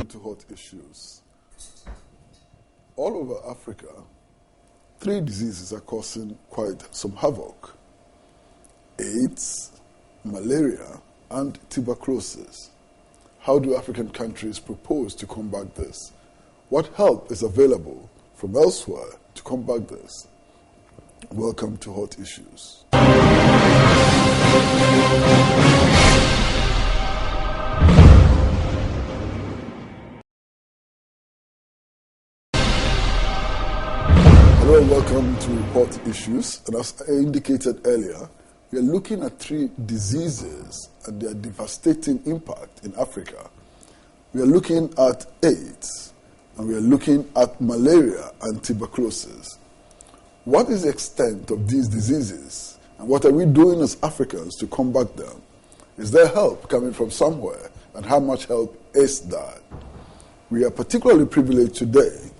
welcome to Hot Issues. All over Africa, 3 diseases are causing quite some havoc: AIDS, malaria, and tuberculosis. How do African countries propose to combat this? What help is available from elsewhere to combat this? Welcome to Hot Issues. Hello and welcome to Hot Issues. And as I indicated earlier, we are looking at 3 diseases and their devastating impact in Africa. We are looking at AIDS, and we are looking at malaria and tuberculosis. What is the extent of these diseases, and what are we doing as Africans to combat them? Is there help coming from somewhere, and how much help is that? We are particularly privileged today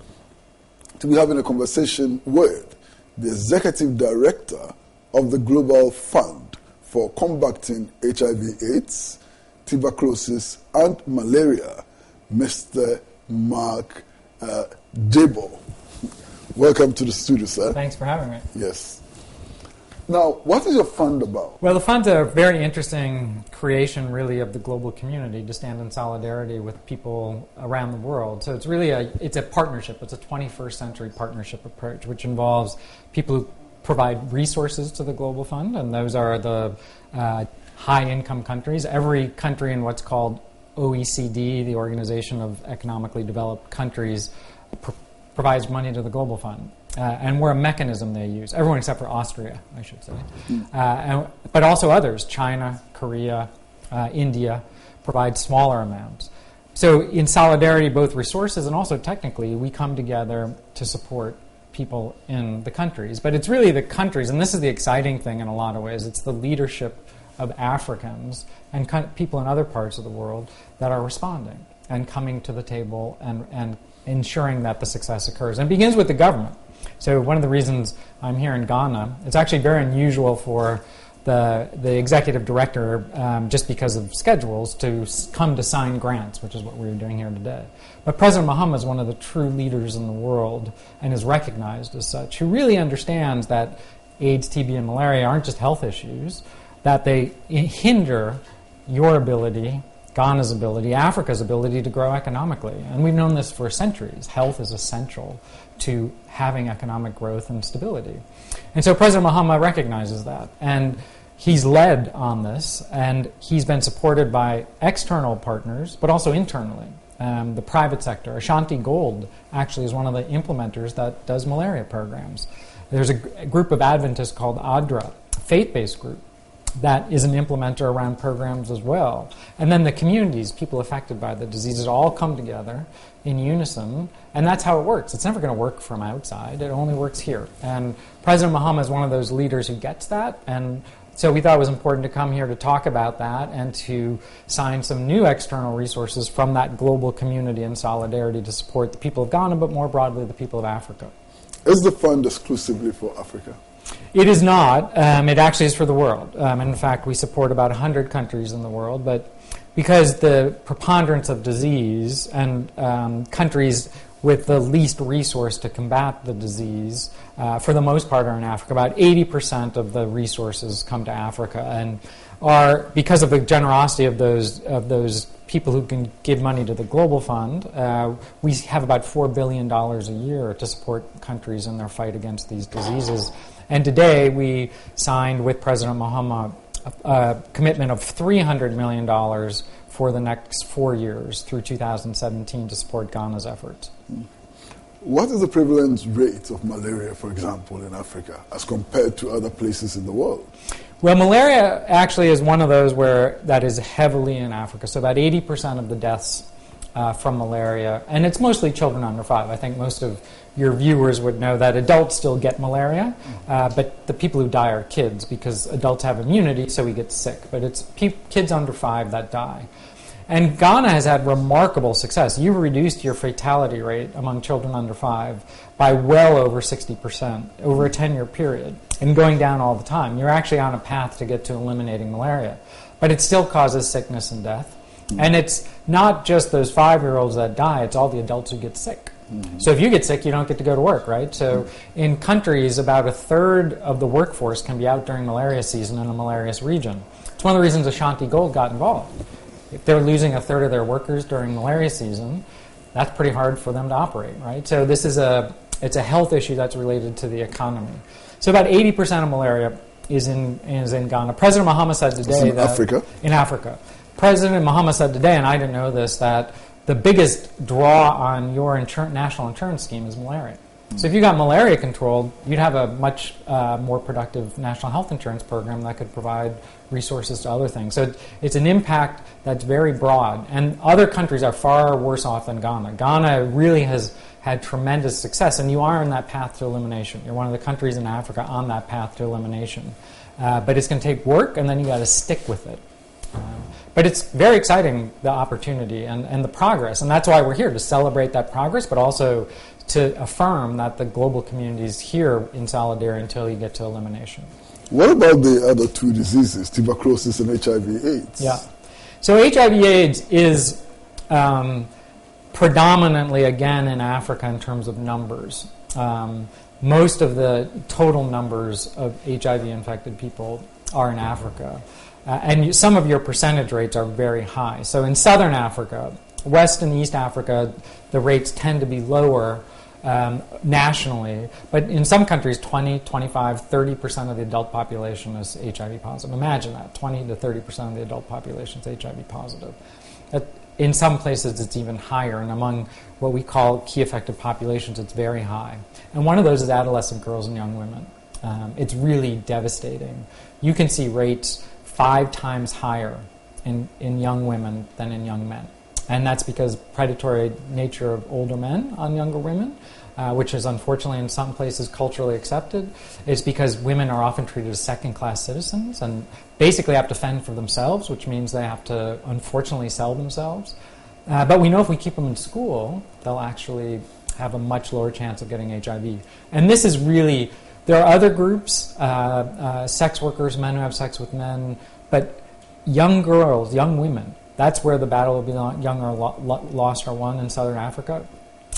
to be having a conversation with the Executive Director of the Global Fund for Combating HIV/AIDS, Tuberculosis, and Malaria, Mr. Mark Dybul. Welcome to the studio, sir. Thanks for having me. Yes. Now, what is your fund about? Well, the fund's a very interesting creation, really, of the global community to stand in solidarity with people around the world. So it's really it's a partnership. It's a 21st century partnership approach, which involves people who provide resources to the global fund, and those are the high-income countries. Every country in what's called OECD, the Organization of Economically Developed Countries, provides money to the global fund. And we're a mechanism they use. Everyone except for Austria, I should say. But also others, China, Korea, India, provide smaller amounts. So in solidarity, both resources and also technically, we come together to support people in the countries. But it's really the countries, and this is the exciting thing in a lot of ways, it's the leadership of Africans and people in other parts of the world that are responding and coming to the table and ensuring that the success occurs. And it begins with the government. So one of the reasons I'm here in Ghana, it's actually very unusual for the executive director, just because of schedules, to come to sign grants, which is what we're doing here today. But President Muhammad is one of the true leaders in the world and is recognized as such, who really understands that AIDS, TB, and malaria aren't just health issues, that they hinder your ability, Ghana's ability, Africa's ability to grow economically. And we've known this for centuries. Health is essential to having economic growth and stability. And so President Muhammad recognizes that. And he's led on this, and he's been supported by external partners, but also internally. The private sector. Ashanti Gold actually is one of the implementers that does malaria programs. There's a group of Adventists called ADRA, a faith-based group, that is an implementer around programs as well. And then the communities, people affected by the diseases, all come together in unison, and that's how it works. It's never going to work from outside. It only works here. And President Muhammad is one of those leaders who gets that, and so we thought it was important to come here to talk about that and to sign some new external resources from that global community in solidarity to support the people of Ghana, but more broadly the people of Africa. Is the fund exclusively for Africa? It is not. It actually is for the world. In fact, we support about 100 countries in the world, but because the preponderance of disease and countries with the least resource to combat the disease, for the most part, are in Africa. About 80% of the resources come to Africa, and are because of the generosity of those people who can give money to the Global Fund. We have about $4 billion a year to support countries in their fight against these diseases. And today we signed with President Muhammad a commitment of $300 million for the next 4 years through 2017 to support Ghana's efforts. What is the prevalence rate of malaria, for example, in Africa as compared to other places in the world? Well, malaria actually is one of those that is heavily in Africa. So about 80% of the deaths from malaria, and it's mostly children under 5. I think most of your viewers would know that adults still get malaria, but the people who die are kids, because adults have immunity, so we get sick. But it's kids under 5 that die. And Ghana has had remarkable success. You've reduced your fatality rate among children under 5 by well over 60% over a 10-year period, and going down all the time. You're actually on a path to get to eliminating malaria. But it still causes sickness and death. And it's not just those 5-year-olds that die, it's all the adults who get sick. So if you get sick, you don't get to go to work, right? So in countries, about a third of the workforce can be out during malaria season in a malarious region. It's one of the reasons Ashanti Gold got involved. If they're losing a third of their workers during malaria season, that's pretty hard for them to operate, right? So this is it's a health issue that's related to the economy. So about 80% of malaria is in Ghana. President Mahama said today in Africa. President Mahama said today, and I didn't know this, that the biggest draw on your national insurance scheme is malaria. So if you got malaria controlled, you'd have a much more productive national health insurance program that could provide resources to other things. So it's an impact that's very broad. And other countries are far worse off than Ghana. Ghana really has had tremendous success, and you are on that path to elimination. You're one of the countries in Africa on that path to elimination. But it's going to take work, and then you got to stick with it. But it's very exciting, the opportunity and the progress. And that's why we're here, to celebrate that progress, but also to affirm that the global community is here in solidarity until you get to elimination. What about the other two diseases, tuberculosis and HIV/AIDS? Yeah. So HIV/AIDS is predominantly, again, in Africa in terms of numbers. Most of the total numbers of HIV-infected people are in Africa. And some of your percentage rates are very high. So in southern Africa, West and East Africa, the rates tend to be lower nationally. But in some countries, 20, 25, 30% of the adult population is HIV positive. Imagine that, 20 to 30% of the adult population is HIV positive. In some places, it's even higher. And among what we call key affected populations, it's very high. And one of those is adolescent girls and young women. It's really devastating. You can see rates 5 times higher in young women than in young men. And that's because predatory nature of older men on younger women, which is unfortunately in some places culturally accepted. It's because women are often treated as second-class citizens and basically have to fend for themselves, which means they have to unfortunately sell themselves. But we know if we keep them in school, they'll actually have a much lower chance of getting HIV. And this is really... There are other groups, sex workers, men who have sex with men, but young girls, young women, that's where the battle will be young or lost or won in southern Africa.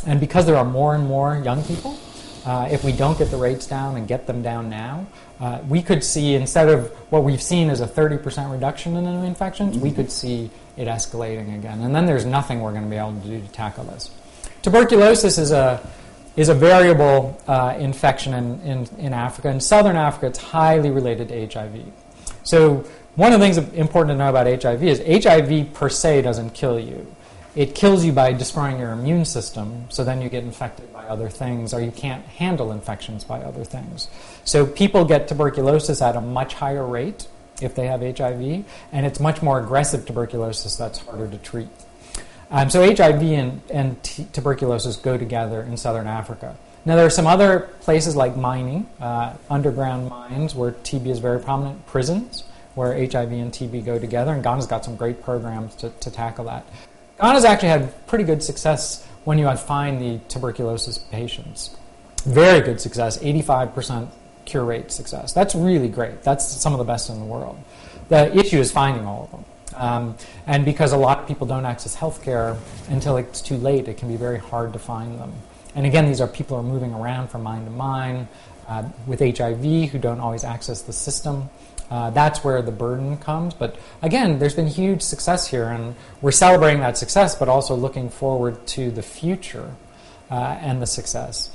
And because there are more and more young people, if we don't get the rates down and get them down now, we could see, instead of what we've seen as a 30% reduction in new infections, we could see it escalating again. And then there's nothing we're going to be able to do to tackle this. Tuberculosis is a variable infection in Africa. In southern Africa, it's highly related to HIV. So one of the things important to know about HIV is HIV per se doesn't kill you. It kills you by destroying your immune system, so then you get infected by other things, or you can't handle infections by other things. So people get tuberculosis at a much higher rate if they have HIV, and it's much more aggressive tuberculosis that's harder to treat. So HIV and tuberculosis go together in southern Africa. Now there are some other places like mining, underground mines where TB is very prominent, prisons where HIV and TB go together, and Ghana's got some great programs to tackle that. Ghana's actually had pretty good success when you find the tuberculosis patients. Very good success, 85% cure rate success. That's really great. That's some of the best in the world. The issue is finding all of them. And because a lot of people don't access health care until it's too late, it can be very hard to find them. And again, these are people who are moving around from mine to mine with HIV who don't always access the system. That's where the burden comes. But again, there's been huge success here, and we're celebrating that success, but also looking forward to the future and the success.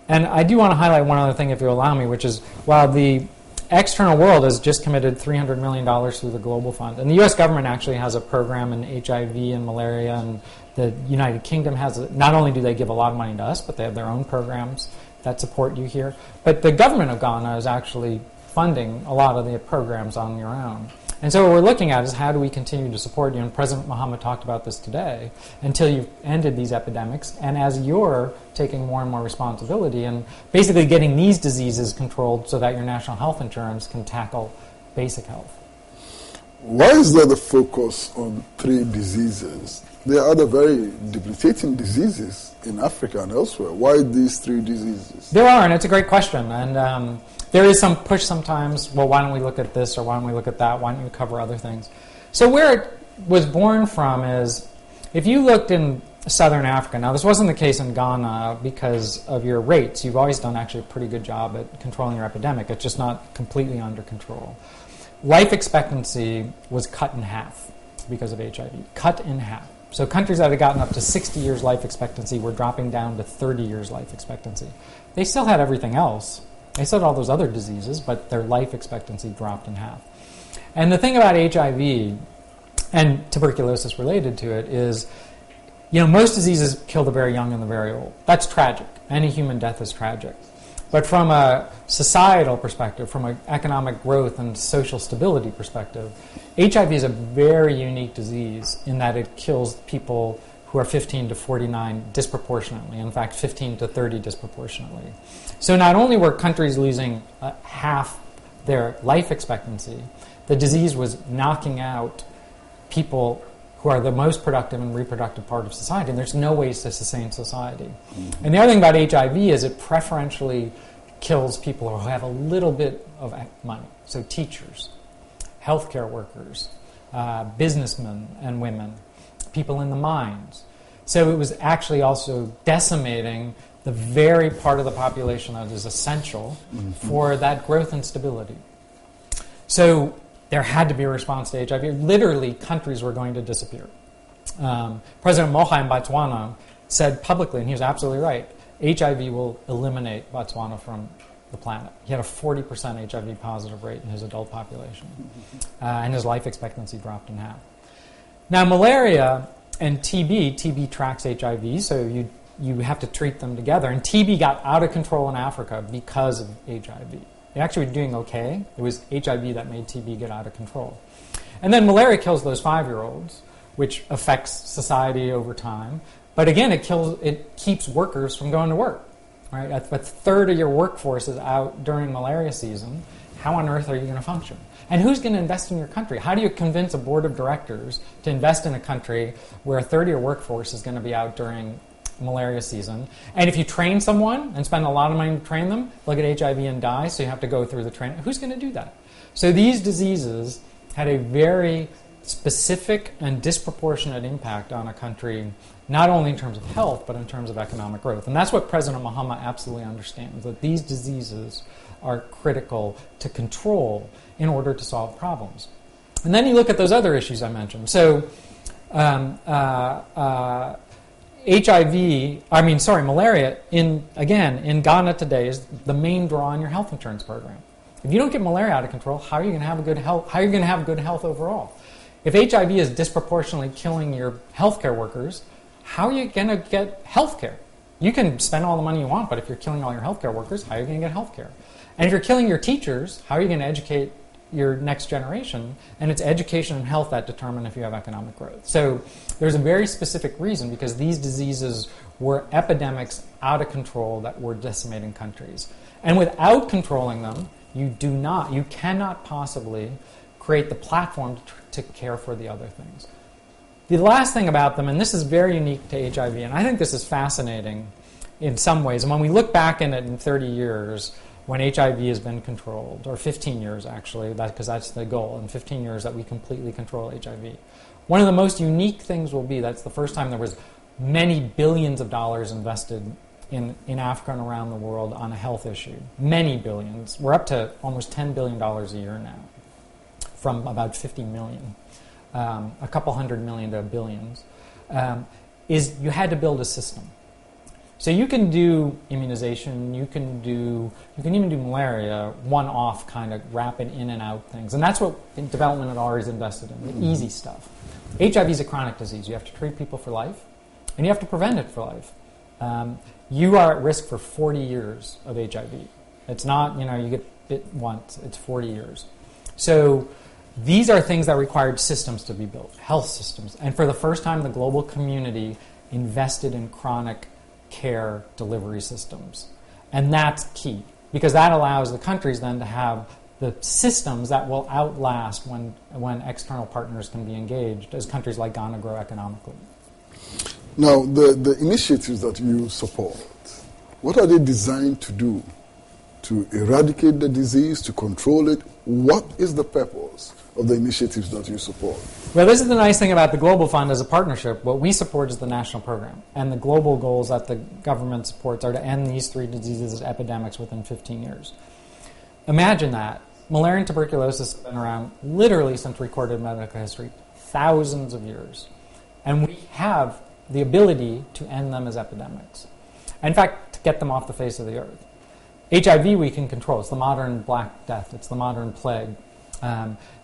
And I do want to highlight one other thing, if you allow me, which is while the external world has just committed $300 million through the Global Fund, and the U.S. government actually has a program in HIV and malaria, and the United Kingdom has not only do they give a lot of money to us, but they have their own programs that support you here. But the government of Ghana is actually funding a lot of the programs on your own. And so what we're looking at is how do we continue to support you, and President Mahama talked about this today, until you've ended these epidemics, and as you're taking more and more responsibility and basically getting these diseases controlled so that your national health insurance can tackle basic health. Why is there the focus on 3 diseases? There are other very debilitating diseases in Africa and elsewhere. Why these 3 diseases? There are, and it's a great question. And there is some push sometimes, well, why don't we look at this, or why don't we look at that? Why don't we cover other things? So was born from is, if you looked in Southern Africa, now this wasn't the case in Ghana because of your rates. You've always done actually a pretty good job at controlling your epidemic. It's just not completely under control. Life expectancy was cut in half because of HIV. Cut in half. So countries that had gotten up to 60 years life expectancy were dropping down to 30 years life expectancy. They still had everything else. They still had all those other diseases, but their life expectancy dropped in half. And the thing about HIV and tuberculosis related to it is, most diseases kill the very young and the very old. That's tragic. Any human death is tragic. But from a societal perspective, from an economic growth and social stability perspective, HIV is a very unique disease in that it kills people who are 15 to 49 disproportionately. In fact, 15 to 30 disproportionately. So not only were countries losing half their life expectancy, the disease was knocking out people who are the most productive and reproductive part of society, and there's no ways to sustain society. Mm-hmm. And the other thing about HIV is it preferentially kills people who have a little bit of money. So teachers, healthcare workers, businessmen and women, people in the mines. So it was actually also decimating the very part of the population that is essential for that growth and stability. So there had to be a response to HIV. Literally, countries were going to disappear. President Moha in Botswana said publicly, and he was absolutely right, HIV will eliminate Botswana from the planet. He had a 40% HIV positive rate in his adult population, and his life expectancy dropped in half. Now, malaria and TB tracks HIV, so you have to treat them together, and TB got out of control in Africa because of HIV. They actually were doing okay. It was HIV that made TB get out of control. And then malaria kills those 5-year-olds, which affects society over time. But again, it keeps workers from going to work. Right? If a third of your workforce is out during malaria season, how on earth are you going to function? And who's going to invest in your country? How do you convince a board of directors to invest in a country where a third of your workforce is going to be out during malaria season? And if you train someone and spend a lot of money to train them, they'll get HIV and die, so you have to go through the training. Who's going to do that? So these diseases had a very specific and disproportionate impact on a country, not only in terms of health, but in terms of economic growth. And that's what President Mahama absolutely understands, that these diseases are critical to control in order to solve problems. And then you look at those other issues I mentioned. So malaria, in Ghana today is the main draw on your health insurance program. If you don't get malaria out of control, how are you going to have good health? How are you going to have good health overall? If HIV is disproportionately killing your healthcare workers, how are you going to get healthcare? You can spend all the money you want, but if you're killing all your healthcare workers, how are you going to get healthcare? And if you're killing your teachers, how are you going to educate your next generation? And it's education and health that determine if you have economic growth. So there's a very specific reason, because these diseases were epidemics out of control that were decimating countries. And without controlling them, you cannot possibly create the platform to care for the other things. The last thing about them, and this is very unique to HIV, and I think this is fascinating in some ways, and when we look back in it in 30 years, when HIV has been controlled, or 15 years actually, because that's the goal, in 15 years that we completely control HIV. One of the most unique things will be that's the first time there was many billions of dollars invested in Africa and around the world on a health issue. Many billions. We're up to almost $10 billion a year now, from about 50 million. A couple hundred million to billions. Is you had to build a system. So you can do immunization, you can even do malaria, one-off kind of rapid in and out things. And that's what development had always invested in, the easy stuff. HIV is a chronic disease. You have to treat people for life, and you have to prevent it for life. You are at risk for 40 years of HIV. It's not, you get bit once, it's 40 years. So these are things that required systems to be built, health systems. And for the first time, the global community invested in chronic care delivery systems. And that's key, because that allows the countries then to have the systems that will outlast when external partners can be engaged, as countries like Ghana grow economically. Now, the initiatives that you support, what are they designed to do to eradicate the disease, to control it? What is the purpose of the initiatives that you support? Well, this is the nice thing about the Global Fund as a partnership. What we support is the national program. And the global goals that the government supports are to end these 3 diseases as epidemics within 15 years. Imagine that. Malaria and tuberculosis have been around literally since recorded medical history, thousands of years. And we have the ability to end them as epidemics. In fact, to get them off the face of the earth. HIV we can control. It's the modern Black Death. It's the modern plague.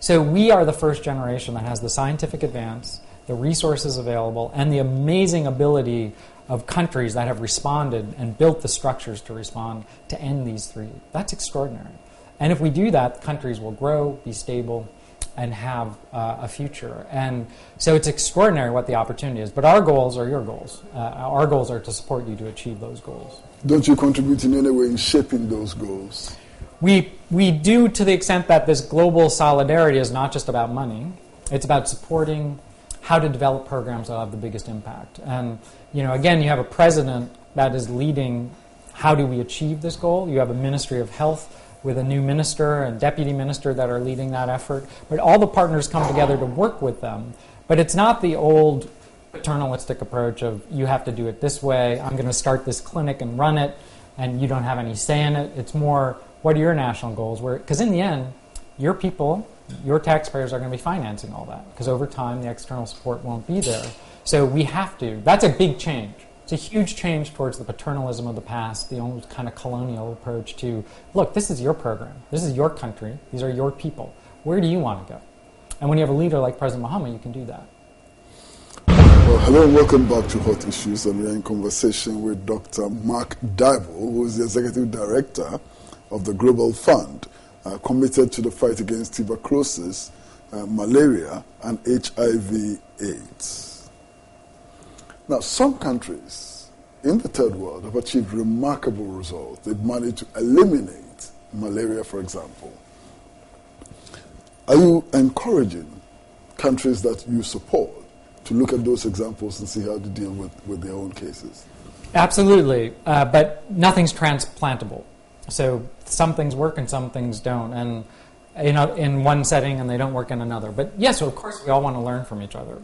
So we are the first generation that has the scientific advance, the resources available, and the amazing ability of countries that have responded and built the structures to respond to end these 3. That's extraordinary. And if we do that, countries will grow, be stable, and have a future. And so it's extraordinary what the opportunity is. But our goals are your goals. Our goals are to support you to achieve those goals. Don't you contribute in any way in shaping those goals? We do, to the extent that this global solidarity is not just about money. It's about supporting how to develop programs that have the biggest impact. And, again, you have a president that is leading how do we achieve this goal. You have a Ministry of Health with a new minister and deputy minister that are leading that effort. But all the partners come together to work with them. But it's not the old paternalistic approach of you have to do it this way, I'm going to start this clinic and run it, and you don't have any say in it. It's more, what are your national goals? Because in the end, your people, your taxpayers are going to be financing all that. Because over time, the external support won't be there. So we have to. That's a big change. It's a huge change towards the paternalism of the past, the old kind of colonial approach to, look, this is your program. This is your country. These are your people. Where do you want to go? And when you have a leader like President Muhammad, you can do that. Well, hello and welcome back to Hot Issues. And we're in conversation with Dr. Mark Dybul, who is the Executive Director of the Global Fund, committed to the fight against tuberculosis, malaria, and HIV/AIDS. Now, some countries in the third world have achieved remarkable results. They've managed to eliminate malaria, for example. Are you encouraging countries that you support to look at those examples and see how to deal with their own cases? Absolutely, but nothing's transplantable. So some things work and some things don't, and in one setting and they don't work in another. But yes, of course, we all want to learn from each other.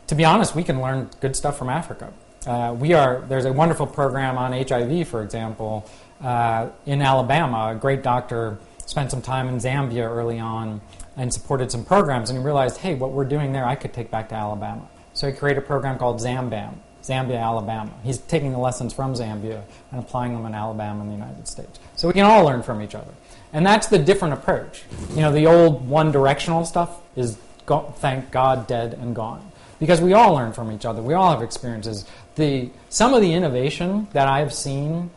To be honest, we can learn good stuff from Africa. There's a wonderful program on HIV, for example, in Alabama. A great doctor spent some time in Zambia early on and supported some programs, and he realized, hey, what we're doing there, I could take back to Alabama. So he created a program called Zambia, Alabama. He's taking the lessons from Zambia and applying them in Alabama and the United States. So we can all learn from each other. And that's the different approach. The old one-directional stuff is, thank God, dead and gone. Because we all learn from each other. We all have experiences. Some of the innovation that I've seen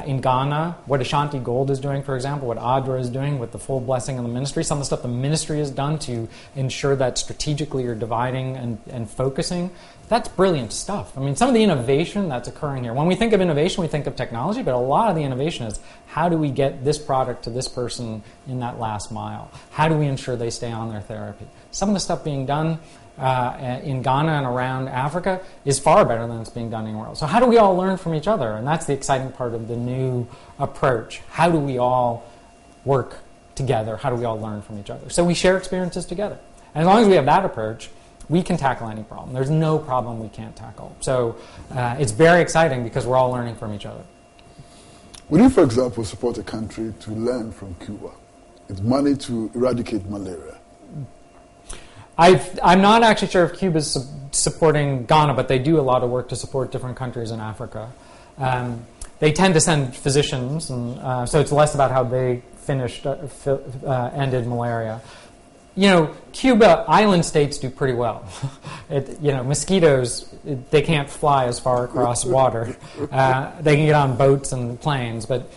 in Ghana, what Ashanti Gold is doing, for example, what ADRA is doing with the full blessing of the ministry, some of the stuff the ministry has done to ensure that strategically you're dividing and focusing, that's brilliant stuff. I mean, some of the innovation that's occurring here. When we think of innovation, we think of technology, but a lot of the innovation is how do we get this product to this person in that last mile? How do we ensure they stay on their therapy? Some of the stuff being done in Ghana and around Africa is far better than it's being done anywhere else. So how do we all learn from each other? And that's the exciting part of the new approach. How do we all work together? How do we all learn from each other? So we share experiences together. And as long as we have that approach, we can tackle any problem. There's no problem we can't tackle. So it's very exciting because we're all learning from each other. Would you, for example, support a country to learn from Cuba? It's money to eradicate malaria. I'm not actually sure if Cuba's supporting Ghana, but they do a lot of work to support different countries in Africa. They tend to send physicians, and so it's less about how they ended malaria. Cuba, island states do pretty well. Mosquitoes, they can't fly as far across water. They can get on boats and planes, but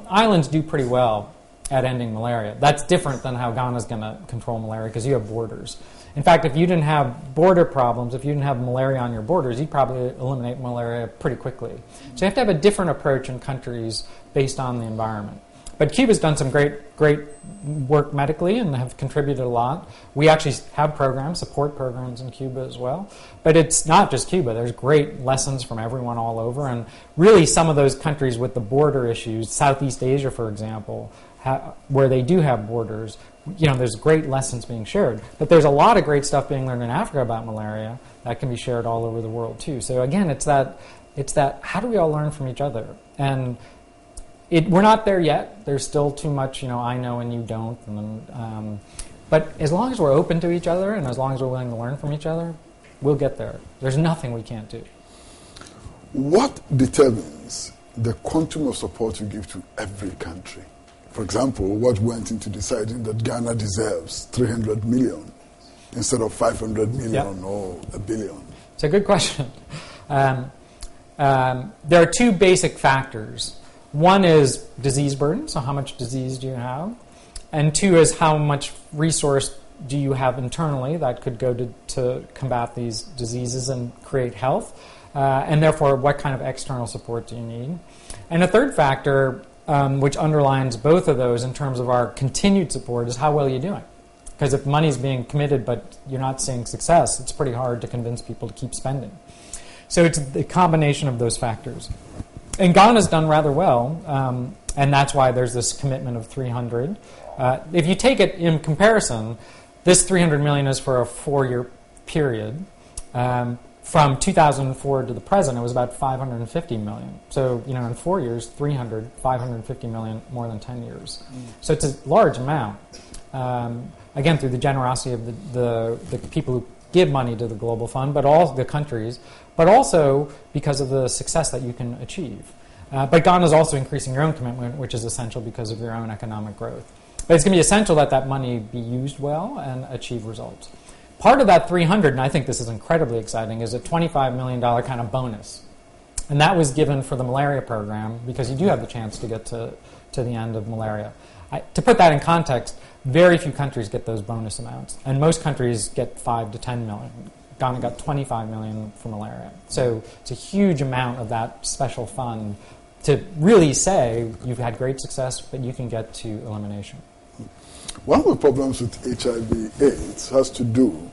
islands do pretty well at ending malaria. That's different than how Ghana's going to control malaria because you have borders. In fact, if you didn't have border problems, if you didn't have malaria on your borders, you'd probably eliminate malaria pretty quickly. So you have to have a different approach in countries based on the environment. But Cuba's done some great work medically and have contributed a lot. We actually have programs, support programs in Cuba as well. But it's not just Cuba. There's great lessons from everyone all over. And really some of those countries with the border issues, Southeast Asia, for example, where they do have borders, there's great lessons being shared. But there's a lot of great stuff being learned in Africa about malaria that can be shared all over the world too. So again, it's that how do we all learn from each other? And we're not there yet. There's still too much, I know and you don't. But as long as we're open to each other and as long as we're willing to learn from each other, we'll get there. There's nothing we can't do. What determines the quantum of support you give to every country? For example, what went into deciding that Ghana deserves 300 million instead of 500 million or a billion? It's a good question. There are two basic factors. One is disease burden, so how much disease do you have? And two is how much resource do you have internally that could go to combat these diseases and create health? And therefore, what kind of external support do you need? And a third factor, which underlines both of those in terms of our continued support, is how well you're doing. Because if money's being committed but you're not seeing success, it's pretty hard to convince people to keep spending. So it's the combination of those factors. And Ghana's done rather well, and that's why there's this commitment of 300. If you take it in comparison, this 300 million is for a 4-year period. From 2004 to the present, it was about 550 million. So, in 4 years, 550 million, more than 10 years. So it's a large amount. Again, through the generosity of the people who give money to the Global Fund, but all the countries, but also because of the success that you can achieve. But Ghana is also increasing your own commitment, which is essential because of your own economic growth. But it's going to be essential that that money be used well and achieve results. Part of that 300, and I think this is incredibly exciting, is a $25 million kind of bonus. And that was given for the malaria program because you do have the chance to get to the end of malaria. To put that in context, very few countries get those bonus amounts. And most countries get 5 to 10 million. Ghana got 25 million for malaria. So it's a huge amount of that special fund to really say you've had great success, but you can get to elimination. One of the problems with HIV/AIDS has to do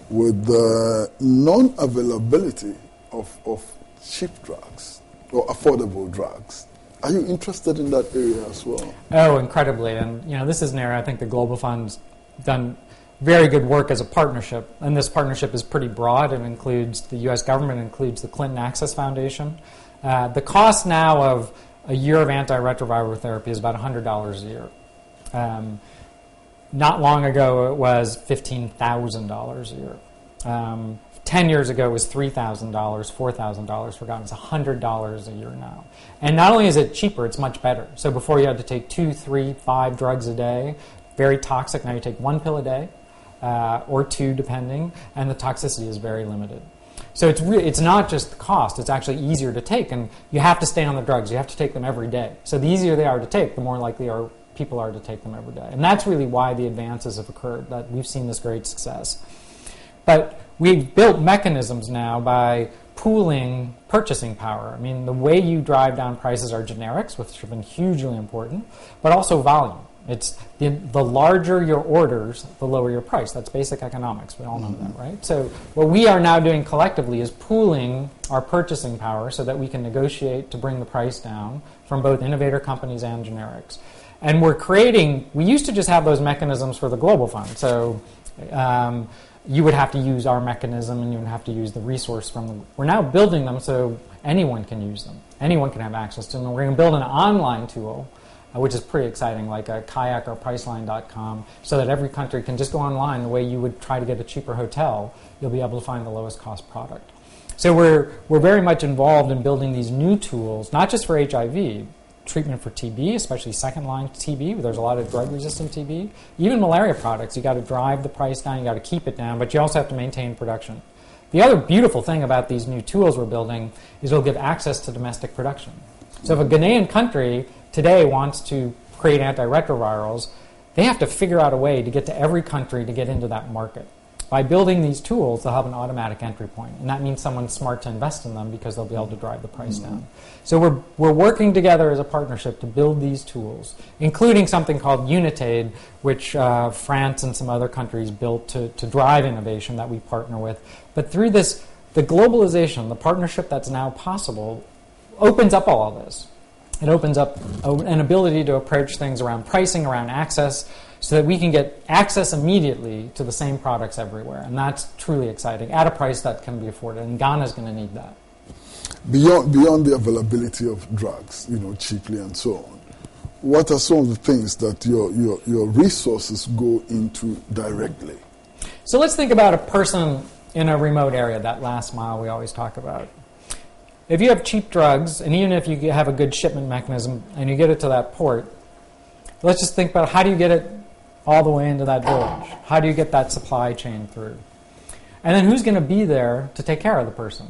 with the non-availability of cheap drugs or affordable drugs. Are you interested in that area as well? Oh, incredibly. And this is an area I think the Global Fund's done very good work as a partnership. And this partnership is pretty broad. It includes the U.S. government, includes the Clinton Access Foundation. The cost now of a year of antiretroviral therapy is about $100 a year. Not long ago, it was $15,000 a year. 10 years ago, it was $3,000, $4,000 for Ghana. It's $100 a year now. And not only is it cheaper, it's much better. So before you had to take 2, 3, 5 drugs a day, very toxic. Now you take 1 pill a day, or 2 depending, and the toxicity is very limited. So it's not just the cost, it's actually easier to take, and you have to stay on the drugs. You have to take them every day. So the easier they are to take, the more likely people are to take them every day. And that's really why the advances have occurred, that we've seen this great success. But we've built mechanisms now by pooling purchasing power. I mean, the way you drive down prices are generics, which have been hugely important, but also volume. It's the larger your orders, the lower your price. That's basic economics. We all know that, right? So what we are now doing collectively is pooling our purchasing power so that we can negotiate to bring the price down from both innovator companies and generics. And we used to just have those mechanisms for the Global Fund. So you would have to use our mechanism and you would have to use the resource from them. We're now building them so anyone can use them. Anyone can have access to them. We're going to build an online tool, which is pretty exciting, like a kayak or priceline.com, so that every country can just go online the way you would try to get a cheaper hotel. You'll be able to find the lowest cost product. So we're very much involved in building these new tools, not just for HIV, treatment for TB, especially second-line TB. There's a lot of drug-resistant TB. Even malaria products, you got to drive the price down, you got to keep it down, but you also have to maintain production. The other beautiful thing about these new tools we're building is it'll give access to domestic production. So if a Ghanaian country today wants to create antiretrovirals, they have to figure out a way to get to every country to get into that market. by building these tools, they'll have an automatic entry point. And that means someone's smart to invest in them because they'll be able to drive the price down. So we're working together as a partnership to build these tools, including something called Unitaid, which France and some other countries built to drive innovation that we partner with. But through this, the globalization, the partnership that's now possible, opens up all of this. It opens up an ability to approach things around pricing, around access, so that we can get access immediately to the same products everywhere. And that's truly exciting, at a price that can be afforded. And Ghana is going to need that. Beyond the availability of drugs, cheaply and so on, what are some of the things that your resources go into directly? So let's think about a person in a remote area, that last mile we always talk about. If you have cheap drugs, and even if you have a good shipment mechanism and you get it to that port, let's just think about how do you get it all the way into that village? How do you get that supply chain through? And then who's going to be there to take care of the person?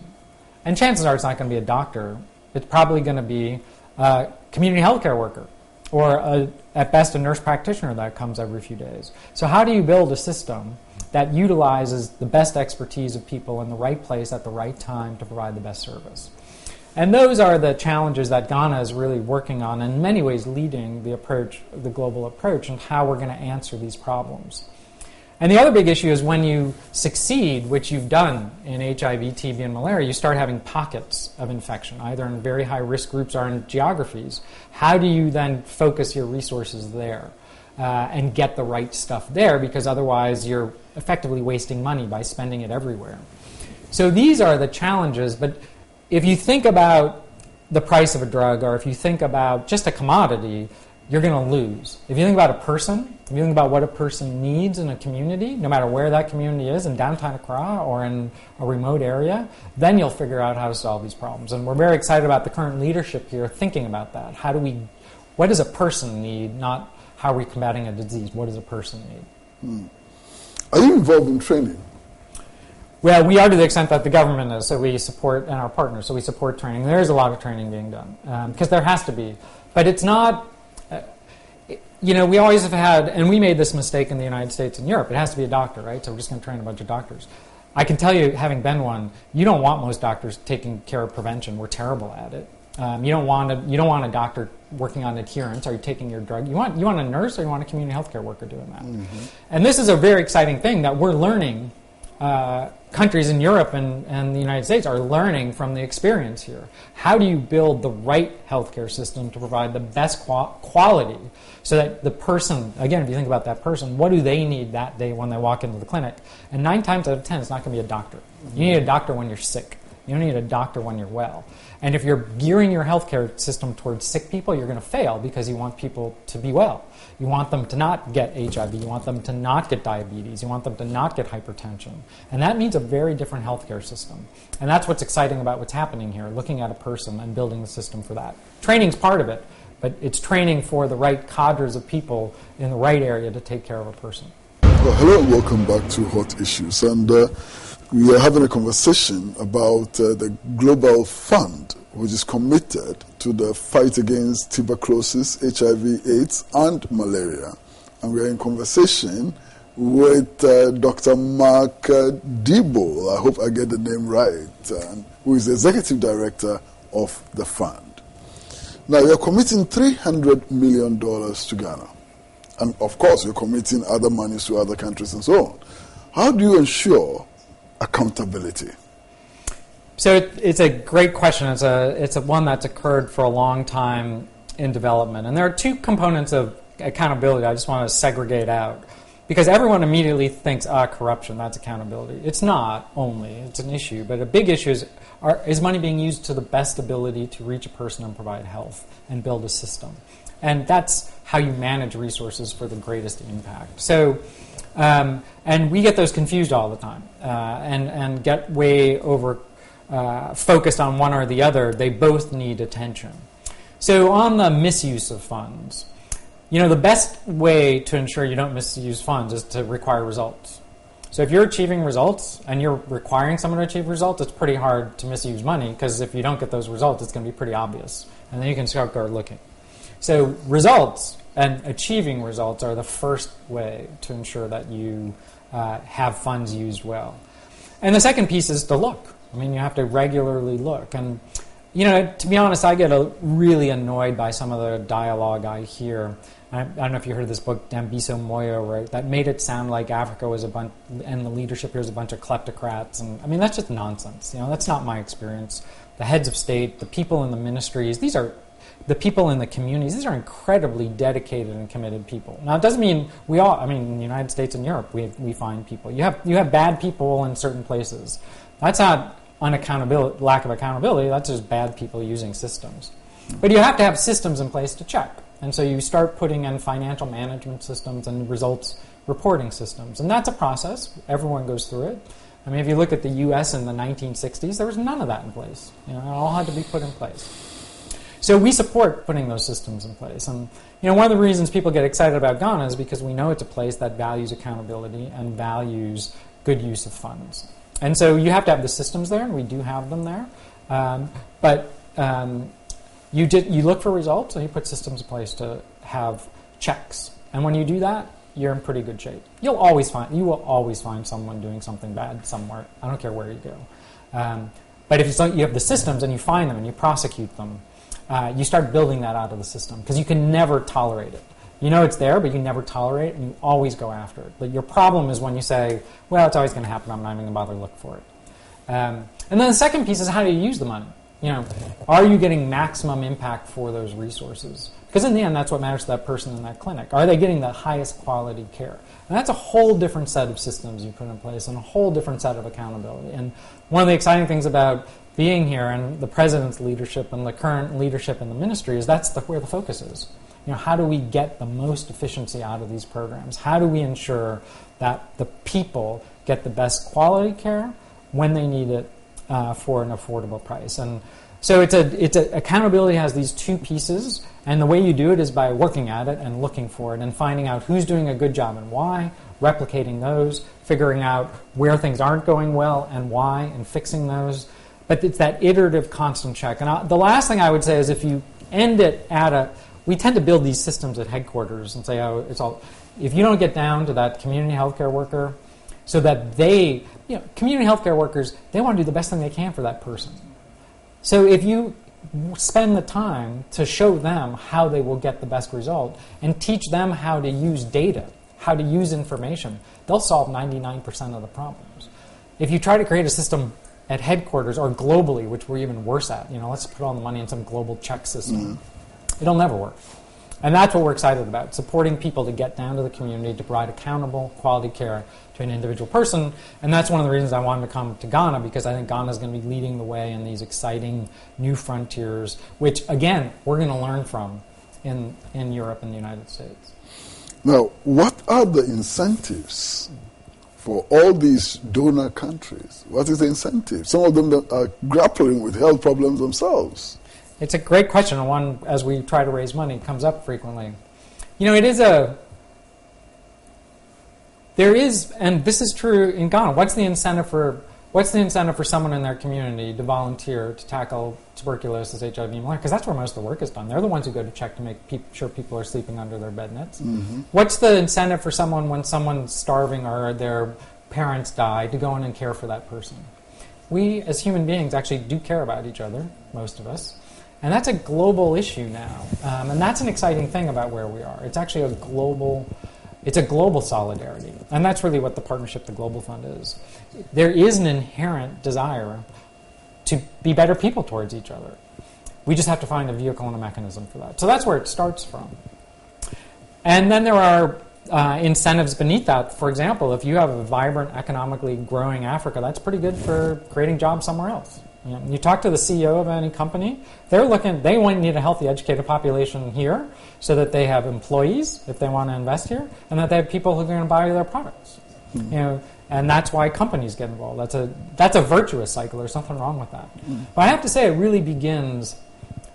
And chances are it's not going to be a doctor. It's probably going to be a community healthcare worker, or at best a nurse practitioner that comes every few days. So how do you build a system that utilizes the best expertise of people in the right place at the right time to provide the best service? And those are the challenges that Ghana is really working on, and in many ways leading the global approach, and how we're going to answer these problems. And the other big issue is when you succeed, which you've done in HIV, TB, and malaria, you start having pockets of infection, either in very high-risk groups or in geographies. How do you then focus your resources there and get the right stuff there? Because otherwise you're effectively wasting money by spending it everywhere. So these are the challenges, but if you think about the price of a drug, or if you think about just a commodity, you're going to lose. If you think about a person, if you think about what a person needs in a community, no matter where that community is, in downtown Accra or in a remote area, then you'll figure out how to solve these problems. And we're very excited about the current leadership here thinking about that. What does a person need, not how are we combating a disease? What does a person need? Are you involved in training? Well, we are to the extent that the government is, so we support, and our partners, so we support training. There is a lot of training being done, because there has to be. But it's not, we always have had, and we made this mistake in the United States and Europe, it has to be a doctor, right? So we're just going to train a bunch of doctors. I can tell you, having been one, you don't want most doctors taking care of prevention. We're terrible at it. You don't want a doctor working on adherence. Are you taking your drug? You want a nurse, or you want a community healthcare worker doing that? Mm-hmm. And this is a very exciting thing that we're learning. Countries in Europe and the United States are learning from the experience here. How do you build the right healthcare system to provide the best quality, so that the person, again, if you think about that person, what do they need that day when they walk into the clinic? And 9 times out of 10, it's not going to be a doctor. You need a doctor when you're sick. You don't need a doctor when you're well. And if you're gearing your healthcare system towards sick people, you're going to fail, because you want people to be well. You want them to not get HIV. You want them to not get diabetes. You want them to not get hypertension. And that means a very different healthcare system. And that's what's exciting about what's happening here, looking at a person and building the system for that. Training's part of it, but it's training for the right cadres of people in the right area to take care of a person. Well, hello and welcome back to Hot Issues. And we are having a conversation about the Global Fund, which is committed to the fight against tuberculosis, HIV, AIDS, and malaria. And we are in conversation with Dr. Mark Dybul, I hope I get the name right, who is the Executive Director of the fund. Now, you're committing $300 million to Ghana. And, of course, you're committing other monies to other countries and so on. How do you ensure accountability? So it's a great question. It's a one that's occurred for a long time in development. And there are 2 components of accountability I just want to segregate out, because everyone immediately thinks, corruption, that's accountability. It's not only. It's an issue. But a big issue is money being used to the best ability to reach a person and provide health and build a system. And that's how you manage resources for the greatest impact. So, and we get those confused all the time and get way over focused on one or the other. They both need attention. So on the misuse of funds, the best way to ensure you don't misuse funds is to require results. So if you're achieving results and you're requiring someone to achieve results, it's pretty hard to misuse money, because if you don't get those results, it's going to be pretty obvious. And then you can start looking. So results and achieving results are the first way to ensure that you have funds used well. And the second piece is to look. I mean, you have to regularly look. And, to be honest, I get really annoyed by some of the dialogue I hear. I don't know if you heard of this book, Dambiso Moyo, right? That made it sound like Africa was a bunch, and the leadership here is a bunch of kleptocrats. And I mean, that's just nonsense. That's not my experience. The heads of state, the people in the ministries, these are the people in the communities. These are incredibly dedicated and committed people. Now, it doesn't mean in the United States and Europe, we find people. You have bad people in certain places. That's not lack of accountability. That's just bad people using systems. But you have to have systems in place to check. And so you start putting in financial management systems and results reporting systems. And that's a process. Everyone goes through it. I mean, if you look at the U.S. in the 1960s, there was none of that in place. It all had to be put in place. So we support putting those systems in place. And one of the reasons people get excited about Ghana is because we know it's a place that values accountability and values good use of funds. And so you have to have the systems there, and we do have them there. You look for results, and you put systems in place to have checks. And when you do that, you're in pretty good shape. You will always find someone doing something bad somewhere. I don't care where you go. But if you have the systems and you find them and you prosecute them, you start building that out of the system because you can never tolerate it. It's there, but you never tolerate it, and you always go after it. But your problem is when you say, well, it's always going to happen, I'm not even going to bother to look for it. And then the second piece is how do you use the money? Are you getting maximum impact for those resources? Because in the end, that's what matters to that person in that clinic. Are they getting the highest quality care? And that's a whole different set of systems you put in place and a whole different set of accountability. And one of the exciting things about being here and the president's leadership and the current leadership in the ministry is that's where the focus is. How do we get the most efficiency out of these programs? How do we ensure that the people get the best quality care when they need it for an affordable price? And so accountability has these two pieces, and the way you do it is by working at it and looking for it and finding out who's doing a good job and why, replicating those, figuring out where things aren't going well and why, and fixing those. But it's that iterative, constant check. And the last thing I would say is if you end it we tend to build these systems at headquarters and say, if you don't get down to that community healthcare worker so that community healthcare workers, they want to do the best thing they can for that person. So if you spend the time to show them how they will get the best result and teach them how to use data, how to use information, they'll solve 99% of the problems. If you try to create a system at headquarters or globally, which we're even worse at, let's put all the money in some global check system, it'll never work. And that's what we're excited about, supporting people to get down to the community to provide accountable, quality care to an individual person. And that's one of the reasons I wanted to come to Ghana, because I think Ghana is going to be leading the way in these exciting new frontiers, which, again, we're going to learn from in Europe and the United States. Now, what are the incentives for all these donor countries? What is the incentive? Some of them that are grappling with health problems themselves. It's a great question, and one, as we try to raise money, comes up frequently. There is, and this is true in Ghana, what's the incentive for someone in their community to volunteer to tackle tuberculosis, HIV, and malaria? Because that's where most of the work is done. They're the ones who go to check to make sure people are sleeping under their bed nets. Mm-hmm. What's the incentive for someone when someone's starving or their parents die to go in and care for that person? We, as human beings, actually do care about each other, most of us. And that's a global issue now. And that's an exciting thing about where we are. It's actually a global solidarity. And that's really what the Partnership, the Global Fund is. There is an inherent desire to be better people towards each other. We just have to find a vehicle and a mechanism for that. So that's where it starts from. And then there are incentives beneath that. For example, if you have a vibrant, economically growing Africa, that's pretty good for creating jobs somewhere else. You talk to the CEO of any company, they need a healthy, educated population here so that they have employees if they want to invest here, and that they have people who are going to buy their products. Mm-hmm. And that's why companies get involved. That's a virtuous cycle. There's nothing wrong with that. Mm-hmm. But I have to say, it really begins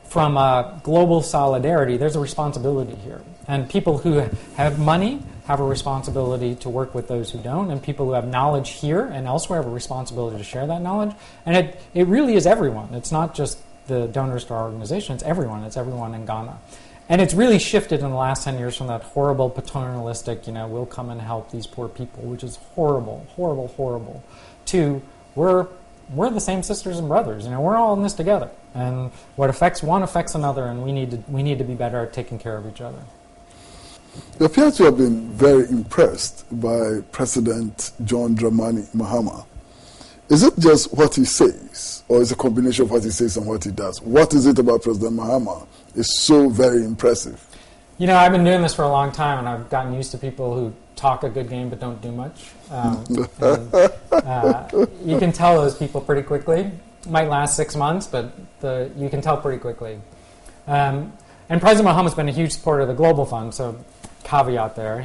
from a global solidarity. There's a responsibility here, and people who have money have a responsibility to work with those who don't, and people who have knowledge here and elsewhere have a responsibility to share that knowledge. And it really is everyone. It's not just the donors to our organization. It's everyone. It's everyone in Ghana. And it's really shifted in the last 10 years from that horrible paternalistic, we'll come and help these poor people, which is horrible, horrible, horrible, to we're the same sisters and brothers. We're all in this together. And what affects one affects another, and we need to be better at taking care of each other. You appear to have been very impressed by President John Dramani Mahama. Is it just what he says, or is it a combination of what he says and what he does? What is it about President Mahama is so very impressive? I've been doing this for a long time, and I've gotten used to people who talk a good game but don't do much. You can tell those people pretty quickly. It might last 6 months, but you can tell pretty quickly. And President Mahama's been a huge supporter of the Global Fund, so caveat there.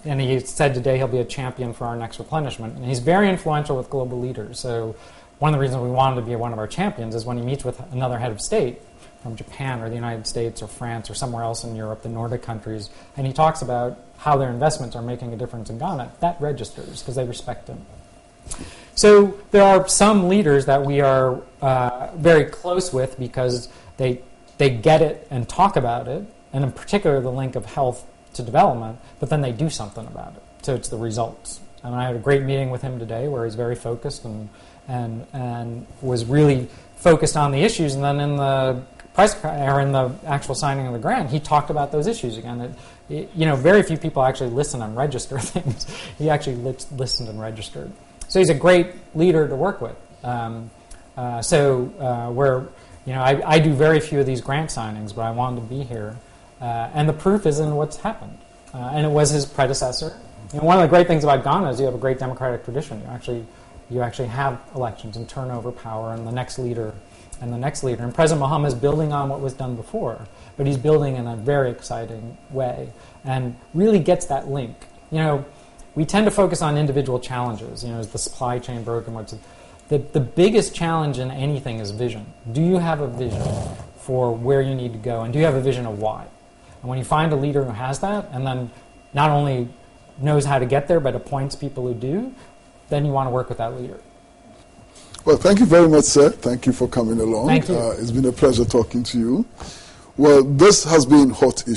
And he said today he'll be a champion for our next replenishment. And he's very influential with global leaders. So one of the reasons we want him to be one of our champions is when he meets with another head of state from Japan or the United States or France or somewhere else in Europe, the Nordic countries, and he talks about how their investments are making a difference in Ghana, that registers because they respect him. So there are some leaders that we are very close with because they get it and talk about it, and in particular the link of health to development, but then they do something about it. So it's the results. And I had a great meeting with him today where he's very focused and was really focused on the issues. And then in the in the actual signing of the grant, he talked about those issues again. Very few people actually listen and register things. He actually listened and registered. So he's a great leader to work with. I do very few of these grant signings, but I wanted to be here. And the proof is in what's happened. And it was his predecessor. One of the great things about Ghana is you have a great democratic tradition. You actually have elections and turn over power and the next leader and the next leader. And President Mahama is building on what was done before, but he's building in a very exciting way and really gets that link. We tend to focus on individual challenges. Is the supply chain broken? The biggest challenge in anything is vision. Do you have a vision for where you need to go, and do you have a vision of why? And when you find a leader who has that, and then not only knows how to get there, but appoints people who do, then you want to work with that leader. Well, thank you very much, sir. Thank you for coming along. Thank you. It's been a pleasure talking to you. Well, this has been Hot Issue.